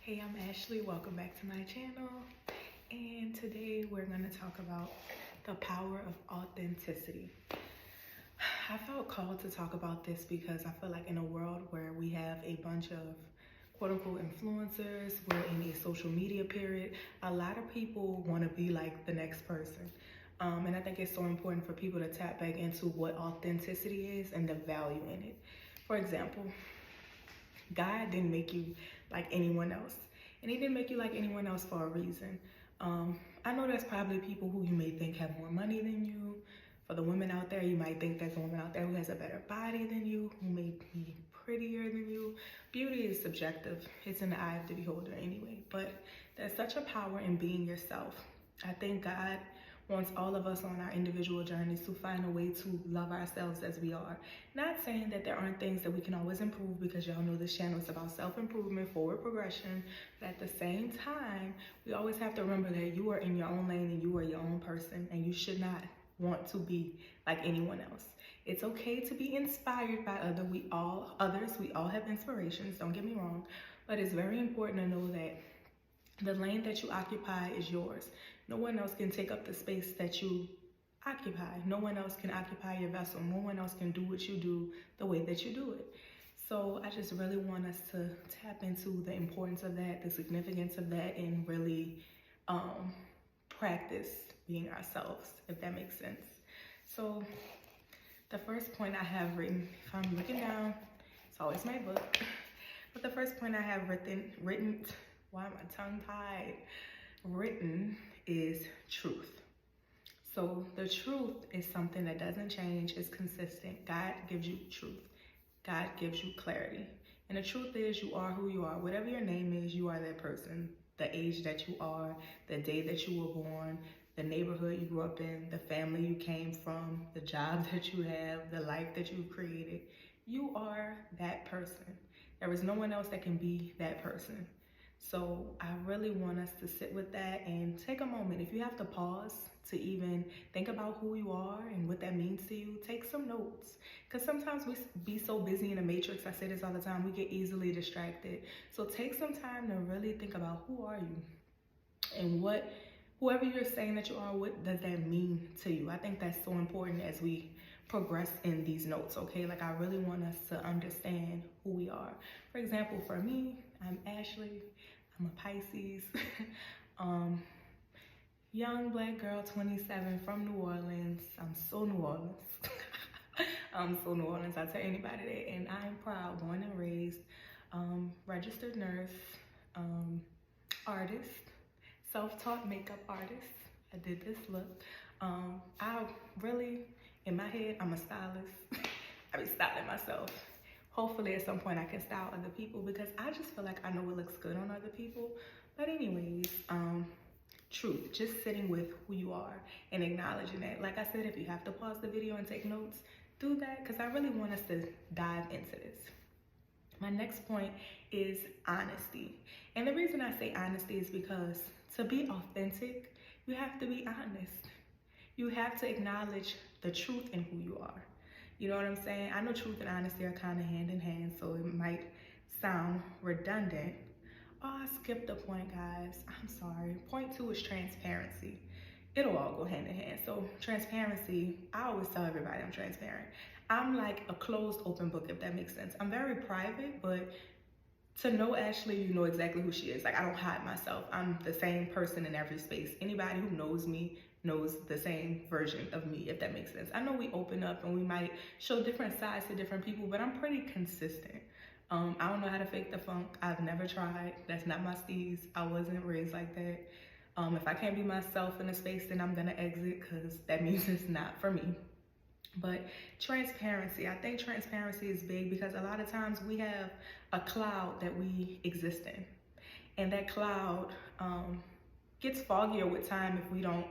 Hey, I'm Ashley. Welcome back to my channel. And today we're going to talk about the power of authenticity. I felt called to talk about this because I feel like in a world where we have a bunch of quote unquote influencers, we're in a social media period, a lot of people want to be like the next person. And I think it's so important for people to tap back into what authenticity is and the value in it. For example, God didn't make you like anyone else. And he didn't make you like anyone else for a reason. I know there's probably people who you may think have more money than you. For the women out there, you might think there's a woman out there who has a better body than you, who may be prettier than you. Beauty is subjective. It's in the eye of the beholder anyway. But there's such a power in being yourself. I think God wants all of us on our individual journeys to find a way to love ourselves as we are. Not saying that there aren't things that we can always improve, because y'all know this channel is about self-improvement, forward progression, but at the same time, we always have to remember that you are in your own lane and you are your own person, and you should not want to be like anyone else. It's okay to be inspired by others. We all have inspirations, don't get me wrong, but it's very important to know that the lane that you occupy is yours. No one else can take up the space that you occupy. No one else can occupy your vessel. No one else can do what you do the way that you do it. So I just really want us to tap into the importance of that, the significance of that, and really practice being ourselves, if that makes sense. So the first point I have written, if I'm looking down, it's always my book, but the first point I have written, why am I tongue tied? Written is truth. So the truth is something that doesn't change, it's consistent. God gives you truth. God gives you clarity. And the truth is, you are who you are. Whatever your name is, you are that person. The age that you are, the day that you were born, the neighborhood you grew up in, the family you came from, the job that you have, the life that you've created. You are that person. There is no one else that can be that person. So I really want us to sit with that and take a moment. If you have to pause to even think about who you are and what that means to you, take some notes. Because sometimes we be so busy in the matrix, I say this all the time, we get easily distracted. So take some time to really think about, who are you? And whoever you're saying that you are, what does that mean to you? I think that's so important as we progress in these notes, okay? Like, I really want us to understand who we are. For example, for me, I'm Ashley. I'm a Pisces. Young black girl, 27, from New Orleans. I'm so New Orleans. I'm so New Orleans, I tell anybody that. And I'm proud, born and raised, registered nurse, artist, self-taught makeup artist. I did this look. I really, in my head, I'm a stylist. I be styling myself. Hopefully at some point I can style other people, because I just feel like I know what looks good on other people. But anyways, truth, just sitting with who you are and acknowledging that. Like I said, if you have to pause the video and take notes, do that, because I really want us to dive into this. My next point is honesty. And the reason I say honesty is because to be authentic, you have to be honest. You have to acknowledge the truth in who you are. You know what I'm saying? I know truth and honesty are kind of hand in hand, so it might sound redundant. Oh, I skipped a point, guys. I'm sorry. Point 2 is transparency. It'll all go hand in hand. So transparency, I always tell everybody I'm transparent. I'm like a closed open book, if that makes sense. I'm very private, but to know Ashley, you know exactly who she is. Like, I don't hide myself. I'm the same person in every space. Anybody who knows me knows the same version of me, if that makes sense. I know we open up and we might show different sides to different people, but I'm pretty consistent. I don't know how to fake the funk. I've never tried. That's not my steez. I wasn't raised like that. If I can't be myself in a space, then I'm gonna exit, because that means it's not for me. But transparency, I think transparency is big, because a lot of times we have a cloud that we exist in. And that cloud gets foggier with time if we don't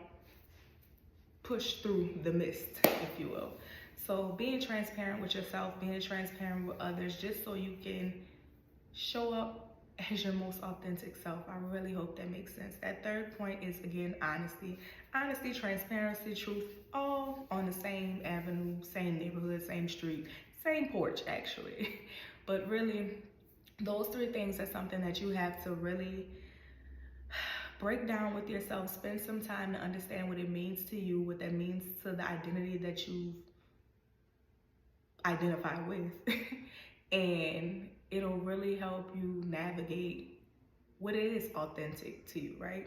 push through the mist, if you will. So being transparent with yourself, being transparent with others, just so you can show up as your most authentic self. I really hope that makes sense. That third point is, again, honesty. Honesty, transparency, truth, all on the same avenue, same neighborhood, same street, same porch, actually. But really, Those three things are something that you have to really break down with yourself. Spend some time to understand what it means to you, what that means to the identity that you identify with. And it'll really help you navigate what is authentic to you, right?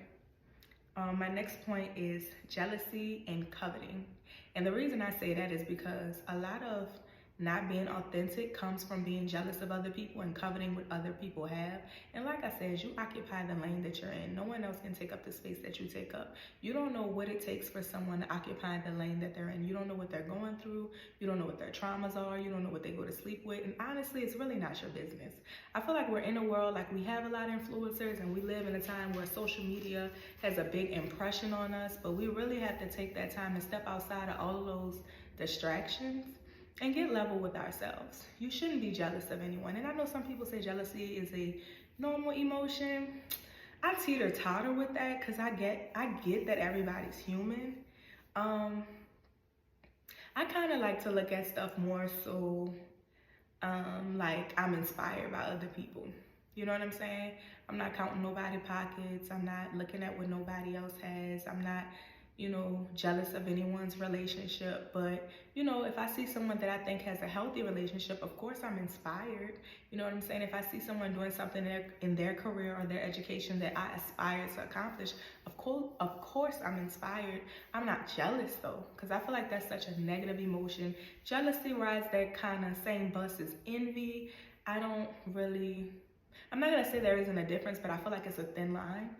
My next point is jealousy and coveting. And the reason I say that is because a lot of not being authentic comes from being jealous of other people and coveting what other people have. And like I said, you occupy the lane that you're in. No one else can take up the space that you take up. You don't know what it takes for someone to occupy the lane that they're in. You don't know what they're going through. You don't know what their traumas are. You don't know what they go to sleep with. And honestly, it's really not your business. I feel like we're in a world, like we have a lot of influencers, and we live in a time where social media has a big impression on us, but we really have to take that time to step outside of all of those distractions and get level with ourselves. You shouldn't be jealous of anyone. And I know some people say jealousy is a normal emotion. I teeter-totter with that because I get that everybody's human. I kind of like to look at stuff more so like I'm inspired by other people. You know what I'm saying? I'm not counting nobody's pockets. I'm not looking at what nobody else has. I'm not, you know, jealous of anyone's relationship. But, you know, if I see someone that I think has a healthy relationship, of course I'm inspired. You know what I'm saying? If I see someone doing something in their career or their education that I aspire to accomplish, of course I'm inspired. I'm not jealous though, because I feel like that's such a negative emotion. Jealousy rides that kind of same bus as envy. I'm not gonna say there isn't a difference, but I feel like it's a thin line.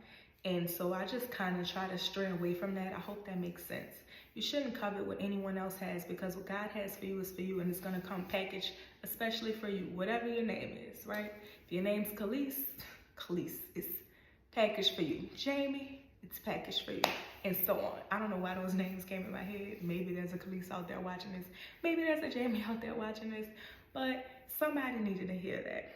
And so I just kind of try to stray away from that. I hope that makes sense. You shouldn't covet what anyone else has, because what God has for you is for you, and it's going to come packaged especially for you, whatever your name is, right? If your name's Khalees is packaged for you. Jamie, it's packaged for you, and so on. I don't know why those names came in my head. Maybe there's a Khalees out there watching this. Maybe there's a Jamie out there watching this, but somebody needed to hear that.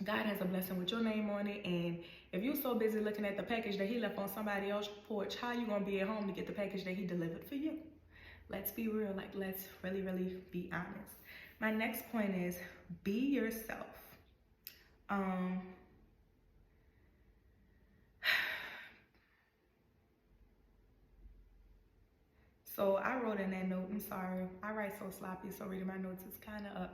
God has a blessing with your name on it, and if you're so busy looking at the package that he left on somebody else's porch, how you gonna be at home to get the package that he delivered for you? Let's be real, like let's really, really be honest. My next point is be yourself. So I wrote in that note, I'm sorry, I write so sloppy, so reading my notes is kind of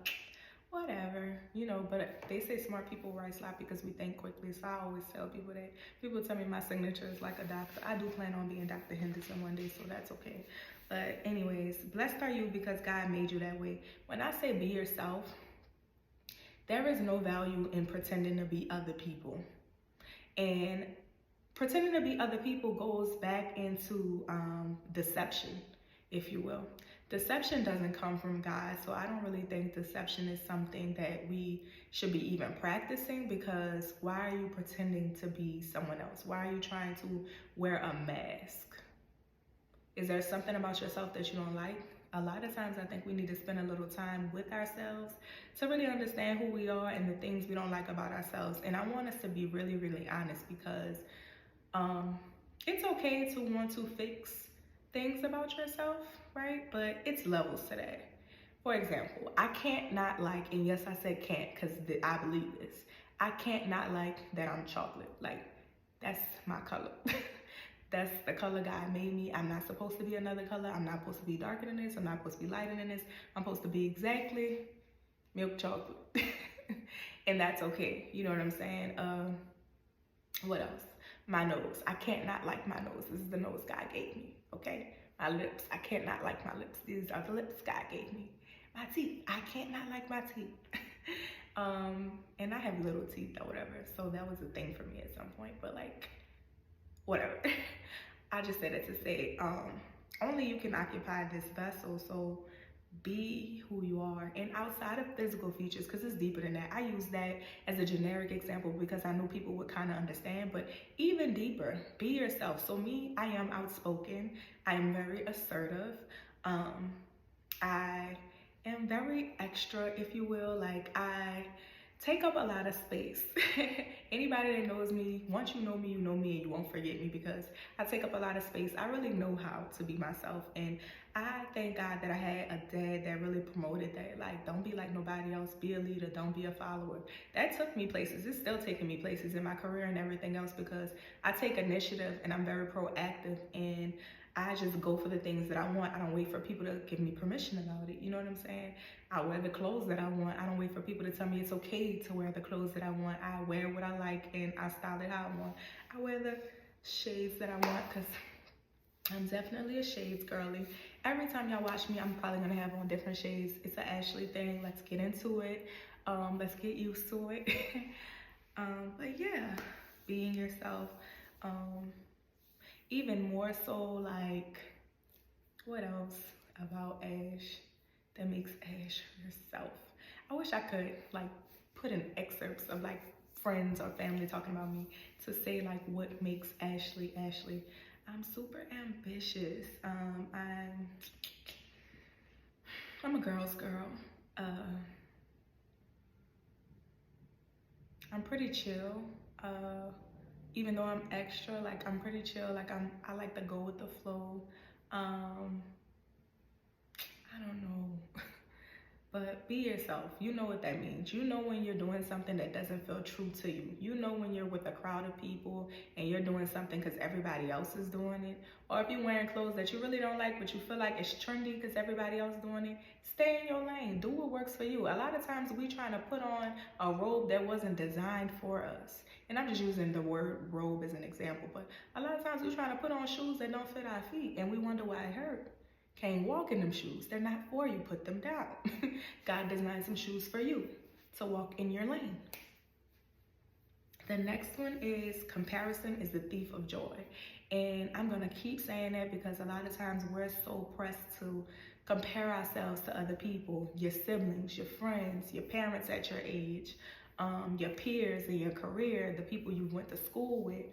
whatever, you know, but they say smart people write sloppy because we think quickly. So I always tell people that. People tell me my signature is like a doctor. I do plan on being Dr. Henderson one day, so that's okay. But anyways, blessed are you because God made you that way. When I say be yourself, there is no value in pretending to be other people. And pretending to be other people goes back into deception, if you will. Deception doesn't come from God, so I don't really think deception is something that we should be even practicing, because why are you pretending to be someone else? Why are you trying to wear a mask? Is there something about yourself that you don't like? A lot of times I think we need to spend a little time with ourselves to really understand who we are and the things we don't like about ourselves. And I want us to be really, really honest, because it's okay to want to fix things about yourself, right? But it's levels to that. For example, I can't not like, and yes, I said can't because I believe this. I can't not like that I'm chocolate. Like, that's my color. That's the color God made me. I'm not supposed to be another color. I'm not supposed to be darker than this. I'm not supposed to be lighter than this. I'm supposed to be exactly milk chocolate. And that's okay. You know what I'm saying? What else? My nose. I can't not like my nose. This is the nose God gave me, okay? My lips. I can't not like my lips. These are the lips God gave me. My teeth. I can't not like my teeth. And I have little teeth or whatever, so that was a thing for me at some point, but like, whatever. I just said it to say, only you can occupy this vessel, so be who you are. And outside of physical features, because it's deeper than that, I use that as a generic example because I know people would kind of understand, but even deeper, be yourself. So me, I am outspoken. I am very assertive. I am very extra, if you will. Like, I take up a lot of space. Anybody that knows me, once you know me, and you won't forget me because I take up a lot of space. I really know how to be myself, and I thank God that I had a dad that really promoted that. Like, don't be like nobody else, be a leader, don't be a follower. That took me places. It's still taking me places in my career and everything else because I take initiative and I'm very proactive, and I just go for the things that I want. I don't wait for people to give me permission about it. You know what I'm saying? I wear the clothes that I want. I don't wait for people to tell me it's okay to wear the clothes that I want. I wear what I like and I style it how I want. I wear the shades that I want because I'm definitely a shades girly. Every time y'all watch me, I'm probably gonna have on different shades. It's an Ashley thing. Let's get into it. Let's get used to it. But yeah, being yourself. Even more so, like, what else about Ash that makes Ash herself? I wish I could like put in excerpts of like friends or family talking about me to say like what makes Ashley Ashley. I'm super ambitious. I'm a girl's girl. I'm pretty chill. Even though I'm extra, like I'm pretty chill. Like I like to go with the flow. I don't know. But be yourself. You know what that means. You know when you're doing something that doesn't feel true to you. You know when you're with a crowd of people and you're doing something because everybody else is doing it. Or if you're wearing clothes that you really don't like, but you feel like it's trendy because everybody else is doing it, stay in your lane. Do what works for you. A lot of times we trying to put on a robe that wasn't designed for us. And I'm just using the word robe as an example. But a lot of times we trying to put on shoes that don't fit our feet and we wonder why it hurt. Can't walk in them shoes. They're not for you. Put them down. God designed some shoes for you to walk in your lane. The next one is comparison is the thief of joy. And I'm going to keep saying that because a lot of times we're so pressed to compare ourselves to other people, your siblings, your friends, your parents at your age, your peers in your career, the people you went to school with,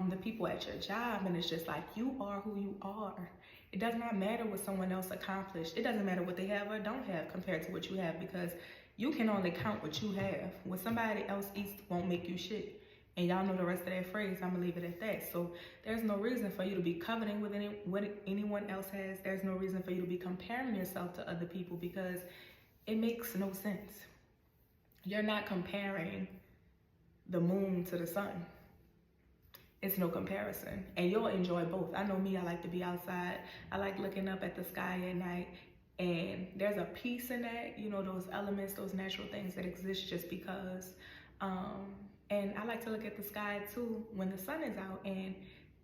the people at your job. And it's just like, you are who you are. It does not matter what someone else accomplished. It doesn't matter what they have or don't have compared to what you have because you can only count what you have. What somebody else eats won't make you shit. And y'all know the rest of that phrase. I'm going to leave it at that. So there's no reason for you to be coveting with what anyone else has. There's no reason for you to be comparing yourself to other people because it makes no sense. You're not comparing the moon to the sun. It's no comparison, and you'll enjoy both. I know me, I like to be outside. I like looking up at the sky at night, and there's a peace in that, you know, those elements, those natural things that exist just because. And I like to look at the sky too when the sun is out, and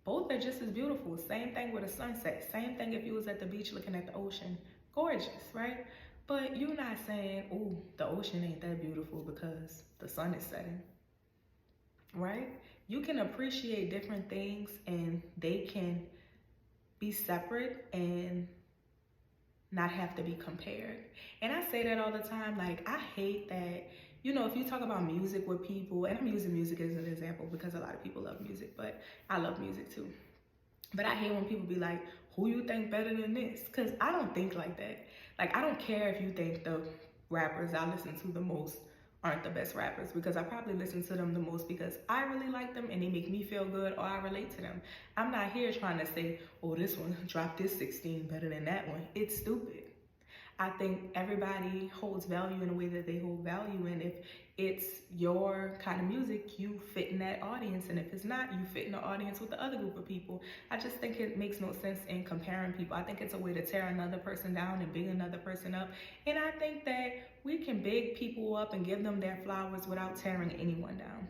both are just as beautiful. Same thing with a sunset. Same thing if you was at the beach looking at the ocean. Gorgeous, right? But you're not saying, oh, the ocean ain't that beautiful because the sun is setting, right? You can appreciate different things and they can be separate and not have to be compared. And I say that all the time. Like, I hate that, you know, if you talk about music with people, and I'm using music as an example because a lot of people love music, but I love music too. But I hate when people be like, who you think better than this? Because I don't think like that. Like, I don't care if you think the rappers I listen to the most aren't the best rappers because I probably listen to them the most because I really like them and they make me feel good or I relate to them. I'm not here trying to say, oh, this one dropped this 16 better than that one. It's stupid. I think everybody holds value in a way that they hold value, and if it's your kind of music, you fit in that audience, and if it's not, you fit in the audience with the other group of people. I just think it makes no sense in comparing people. I think it's a way to tear another person down and big another person up, and I think that we can big people up and give them their flowers without tearing anyone down.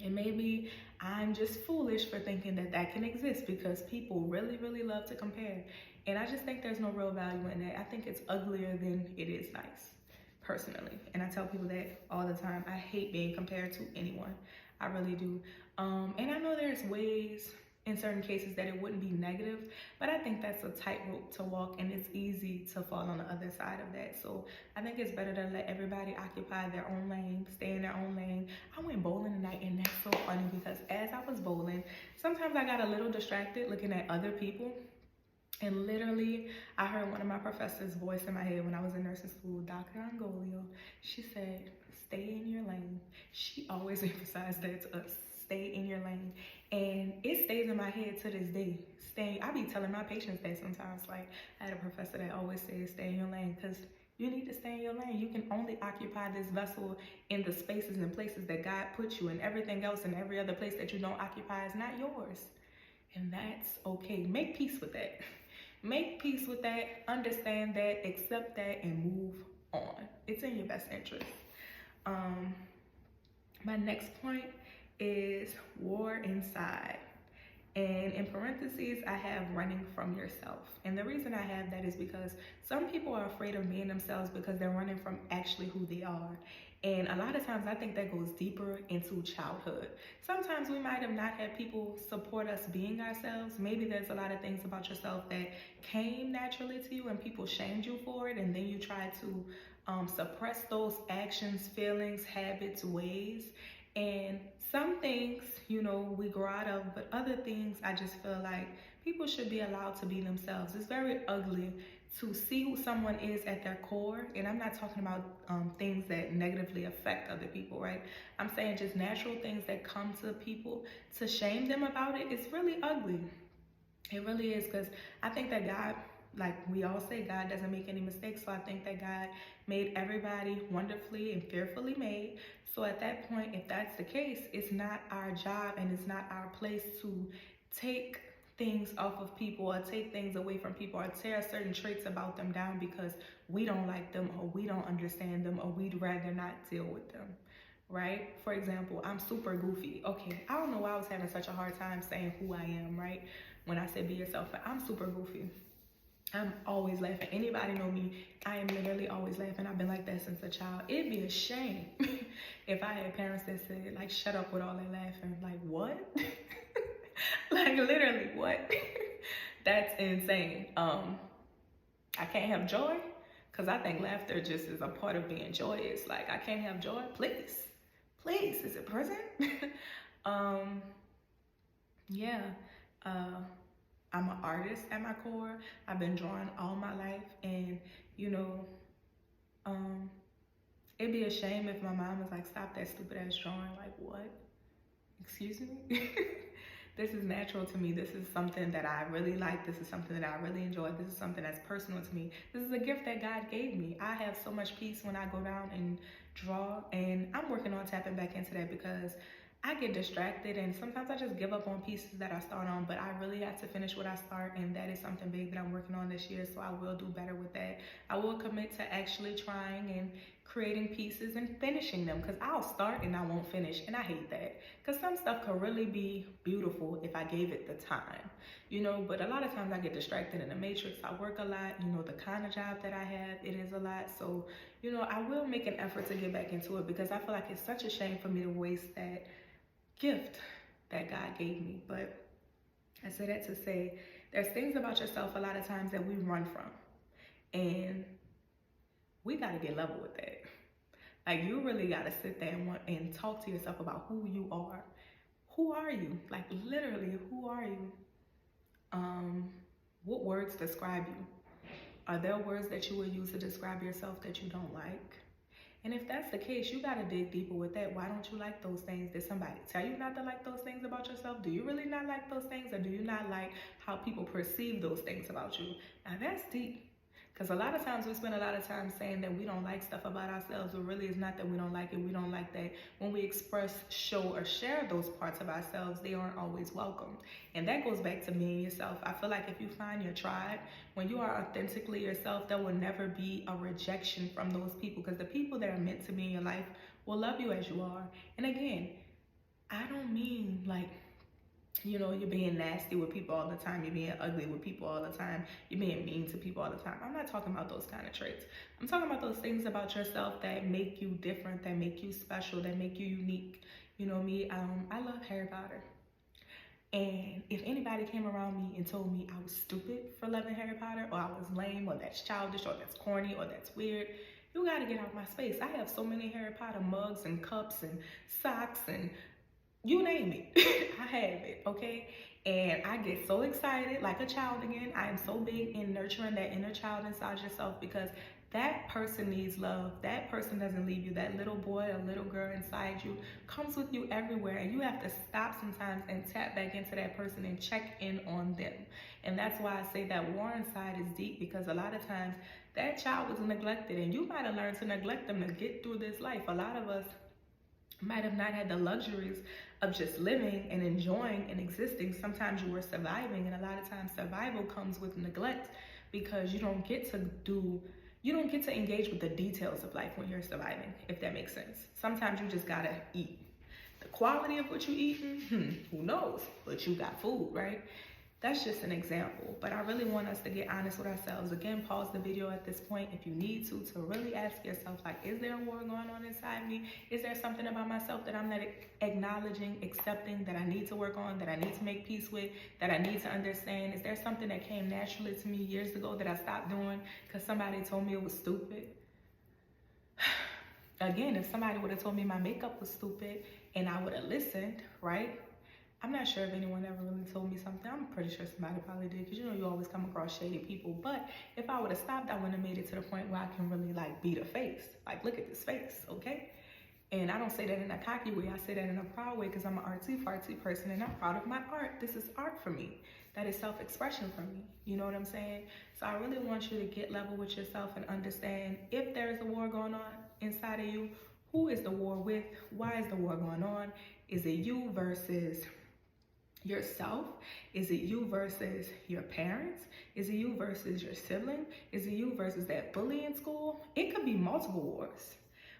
And maybe I'm just foolish for thinking that that can exist because people really, really love to compare. And I just think there's no real value in that. I think it's uglier than it is nice, personally. And I tell people that all the time. I hate being compared to anyone. I really do. And I know there's ways in certain cases that it wouldn't be negative, but I think that's a tightrope to walk and it's easy to fall on the other side of that. So I think it's better to let everybody occupy their own lane, stay in their own lane. I went bowling tonight and that's so funny because as I was bowling, sometimes I got a little distracted looking at other people. And literally, I heard one of my professors' voice in my head when I was in nursing school, Dr. Angolio. She said, stay in your lane. She always emphasized that to us, stay in your lane. And it stays in my head to this day. I be telling my patients that sometimes. Like, I had a professor that always said, stay in your lane, because you need to stay in your lane. You can only occupy this vessel in the spaces and places that God put you, and everything else and every other place that you don't occupy is not yours. And that's okay. Make peace with that. Make peace with that, understand that, accept that, and move on. It's in your best interest. My next point is war inside. And in parentheses, I have running from yourself. And the reason I have that is because some people are afraid of being themselves because they're running from actually who they are. And a lot of times I think that goes deeper into childhood. Sometimes we might have not had people support us being ourselves. Maybe there's a lot of things about yourself that came naturally to you and people shamed you for it. And then you try to suppress those actions, feelings, habits, ways. And some things, you know, we grow out of, but other things I just feel like people should be allowed to be themselves. It's very ugly to see who someone is at their core. And I'm not talking about things that negatively affect other people, right? I'm saying just natural things that come to people. To shame them about it, it's really ugly. It really is, because I think that God, like we all say, God doesn't make any mistakes. So I think that God made everybody wonderfully and fearfully made. So at that point, if that's the case, it's not our job and it's not our place to take things off of people or take things away from people or tear certain traits about them down because we don't like them or we don't understand them or we'd rather not deal with them, right? For example, I'm super goofy. Okay, I don't know why I was having such a hard time saying who I am, right? When I said be yourself, but I'm super goofy. I'm always laughing. Anybody know me, I am literally always laughing. I've been like that since a child. It'd be a shame if I had parents that said, like, shut up with all that laughing. Like, what? Like, literally, what? That's insane. I can't have joy because I think laughter just is a part of being joyous. Like, I can't have joy. Please, is it prison? Yeah. I'm an artist at my core. I've been drawing all my life, and you know, it'd be a shame if my mom was like, stop that stupid ass drawing. Like, what? Excuse me? This is natural to me. This is something that I really like. This is something that I really enjoy. This is something that's personal to me. This is a gift that God gave me. I have so much peace when I go down and draw, and I'm working on tapping back into that because I get distracted and sometimes I just give up on pieces that I start on, but I really have to finish what I start, and that is something big that I'm working on this year, so I will do better with that. I will commit to actually trying and creating pieces and finishing them, because I'll start and I won't finish, and I hate that, because some stuff could really be beautiful if I gave it the time, you know, but a lot of times I get distracted in the matrix. I work a lot, you know, the kind of job that I have, it is a lot, so, you know, I will make an effort to get back into it because I feel like it's such a shame for me to waste that gift that God gave me. But I say that to say there's things about yourself a lot of times that we run from, and we got to get level with that. Like, you really got to sit there and talk to yourself about who you are. Who are you? Like, literally, who are you? What words describe you? Are there words that you would use to describe yourself that you don't like? And if that's the case, you got to dig deeper with that. Why don't you like those things? Did somebody tell you not to like those things about yourself? Do you really not like those things? Or do you not like how people perceive those things about you? Now that's deep. Because a lot of times we spend a lot of time saying that we don't like stuff about ourselves, but really it's not that we don't like it. We don't like that when we express, show, or share those parts of ourselves, they aren't always welcome. And that goes back to being yourself. I feel like if you find your tribe, when you are authentically yourself, there will never be a rejection from those people, because the people that are meant to be in your life will love you as you are. And again, I don't mean like, you know, you're being nasty with people all the time, you're being ugly with people all the time, you're being mean to people all the time. I'm not talking about those kind of traits. I'm talking about those things about yourself that make you different, that make you special, that make you unique. You know me, I love Harry Potter. And if anybody came around me and told me I was stupid for loving Harry Potter, or I was lame, or that's childish, or that's corny, or that's weird, you gotta get out of my space. I have so many Harry Potter mugs and cups and socks and you name it. I have it, okay? And I get so excited, like a child again. I am so big in nurturing that inner child inside yourself, because that person needs love. That person doesn't leave you. That little boy or little girl inside you comes with you everywhere. And you have to stop sometimes and tap back into that person and check in on them. And that's why I say that war inside is deep, because a lot of times that child was neglected, and you might have learned to neglect them to get through this life. A lot of us might have not had the luxuries of just living and enjoying and existing. Sometimes you were surviving, and a lot of times survival comes with neglect, because you don't get to engage with the details of life when you're surviving, if that makes sense. Sometimes you just gotta eat. The quality of what you eating, who knows? But you got food, right? That's just an example, but I really want us to get honest with ourselves. Again, pause the video at this point if you need to really ask yourself, like, is there a war going on inside me? Is there something about myself that I'm not acknowledging, accepting, that I need to work on, that I need to make peace with, that I need to understand? Is there something that came naturally to me years ago that I stopped doing because somebody told me it was stupid? Again, if somebody would have told me my makeup was stupid and I would have listened, right? I'm not sure if anyone ever really told me something. I'm pretty sure somebody probably did, because you know you always come across shady people. But if I would have stopped, I wouldn't have made it to the point where I can really like beat a face. Like, look at this face, okay? And I don't say that in a cocky way. I say that in a proud way, because I'm an artsy-fartsy person and I'm proud of my art. This is art for me. That is self-expression for me. You know what I'm saying? So I really want you to get level with yourself and understand, if there is a war going on inside of you, who is the war with? Why is the war going on? Is it you versus yourself? Is it you versus your parents? Is it you versus your sibling? Is it you versus that bully in school? It could be multiple wars,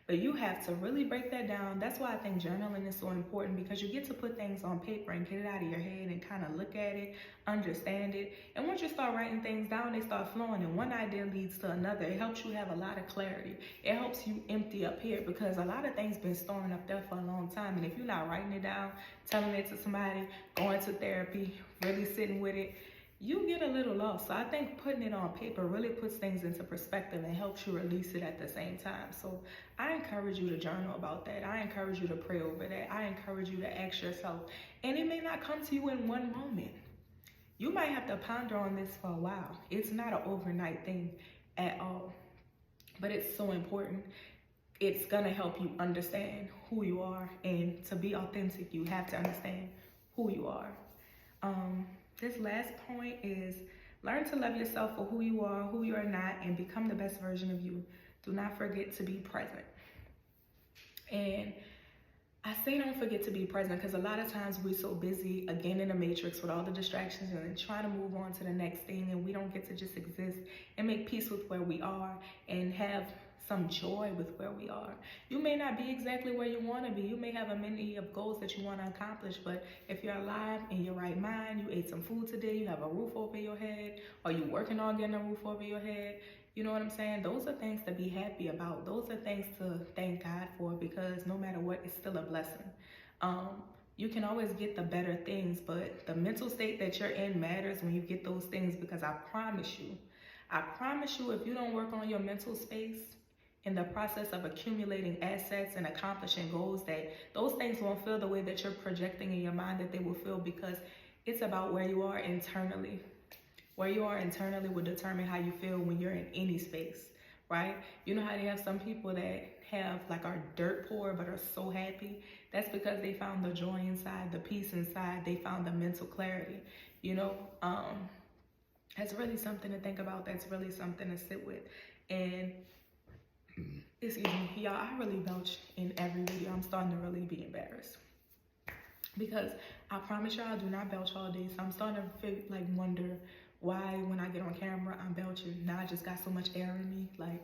but you have to really break that down. That's why I think journaling is so important, because you get to put things on paper and get it out of your head and kind of look at it, understand it. And once you start writing things down, they start flowing, and one idea leads to another. It helps you have a lot of clarity. It helps you empty up here, because a lot of things been storing up there for a long time. And if you're not writing it down, telling it to somebody, going to therapy, really sitting with it, you get a little lost. So I think putting it on paper really puts things into perspective and helps you release it at the same time. So I encourage you to journal about that. I encourage you to pray over that. I encourage you to ask yourself, and it may not come to you in one moment. You might have to ponder on this for a while. It's not an overnight thing at all, but it's so important. It's gonna help you understand who you are, and to be authentic, you have to understand who you are. This last point is learn to love yourself for who you are, who you are not, and become the best version of you. Do not forget to be present. And I say don't forget to be present, because a lot of times we're so busy, again, in the matrix with all the distractions and trying to move on to the next thing, and we don't get to just exist and make peace with where we are and have some joy with where we are. You may not be exactly where you want to be. You may have a many of goals that you want to accomplish, but if you're alive, in your right mind, you ate some food today, you have a roof over your head, or you working on getting a roof over your head, you know what I'm saying? Those are things to be happy about. Those are things to thank God for, because no matter what, it's still a blessing. You can always get the better things, but the mental state that you're in matters when you get those things, because I promise you, if you don't work on your mental space in the process of accumulating assets and accomplishing goals, that those things won't feel the way that you're projecting in your mind that they will feel, because it's about where you are internally. Where you are internally will determine how you feel when you're in any space, right? You know how they have some people that have like are dirt poor but are so happy? That's because they found the joy inside, the peace inside. They found the mental clarity, you know? That's really something to think about. That's really something to sit with. And excuse me, y'all, I really belch in every video. I'm starting to really be embarrassed, because I promise y'all I do not belch all day. So I'm starting to wonder why when I get on camera I'm belching. Now I just got so much air in me. Like,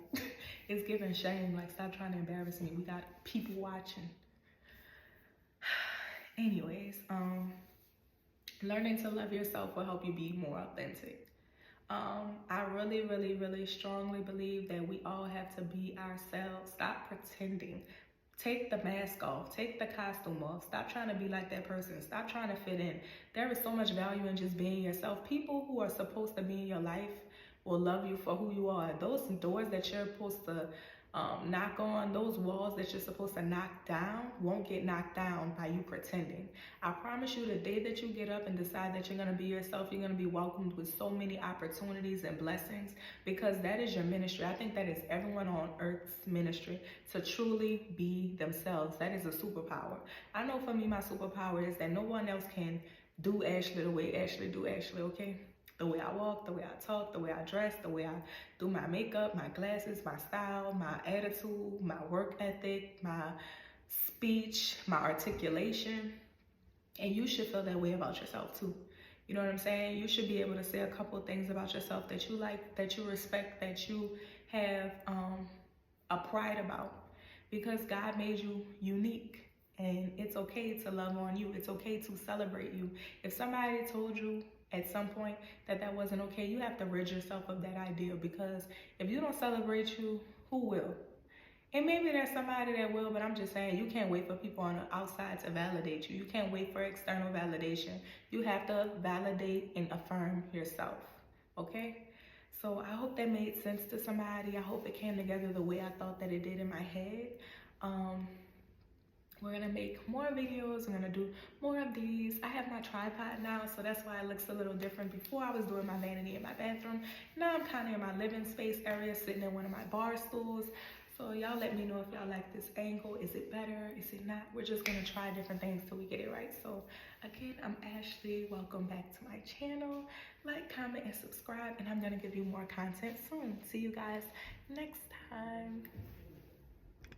it's giving shame. Like, stop trying to embarrass me. We got people watching. Anyways, learning to love yourself will help you be more authentic. I really, really, really strongly believe that we all have to be ourselves. Stop pretending. Take the mask off. Take the costume off. Stop trying to be like that person. Stop trying to fit in. There is so much value in just being yourself. People who are supposed to be in your life will love you for who you are. Those doors that you're supposed to Knock on those walls that you're supposed to knock down won't get knocked down by you pretending. I promise you, the day that you get up and decide that you're going to be yourself, you're going to be welcomed with so many opportunities and blessings, because that is your ministry. I think that is everyone on earth's ministry, to truly be themselves. That is a superpower. I know for me, my superpower is that no one else can do Ashley the way Ashley do Ashley, okay? The way I walk, the way I talk, the way I dress, the way I do my makeup, my glasses, my style, my attitude, my work ethic, my speech, my articulation. And you should feel that way about yourself too. You know what I'm saying? You should be able to say a couple of things about yourself that you like, that you respect, that you have a pride about, because God made you unique. And it's okay to love on you. It's okay to celebrate you. If somebody told you at some point that wasn't okay, you have to rid yourself of that idea, because if you don't celebrate you, who will? And maybe there's somebody that will, but I'm just saying, you can't wait for people on the outside to validate you. You can't wait for external validation. You have to validate and affirm yourself, okay? So I hope that made sense to somebody. I hope it came together the way I thought that it did in my head. We're gonna make more videos. I'm gonna do more of these. I have my tripod now, so that's why it looks a little different. Before I was doing my vanity in my bathroom. Now I'm kind of in my living space area, sitting in one of my bar stools. So y'all let me know if y'all like this angle. Is it better? Is it not? We're just gonna try different things till we get it right. So again, I'm Ashley. Welcome back to my channel. Like, comment, and subscribe, and I'm gonna give you more content soon. See you guys next time.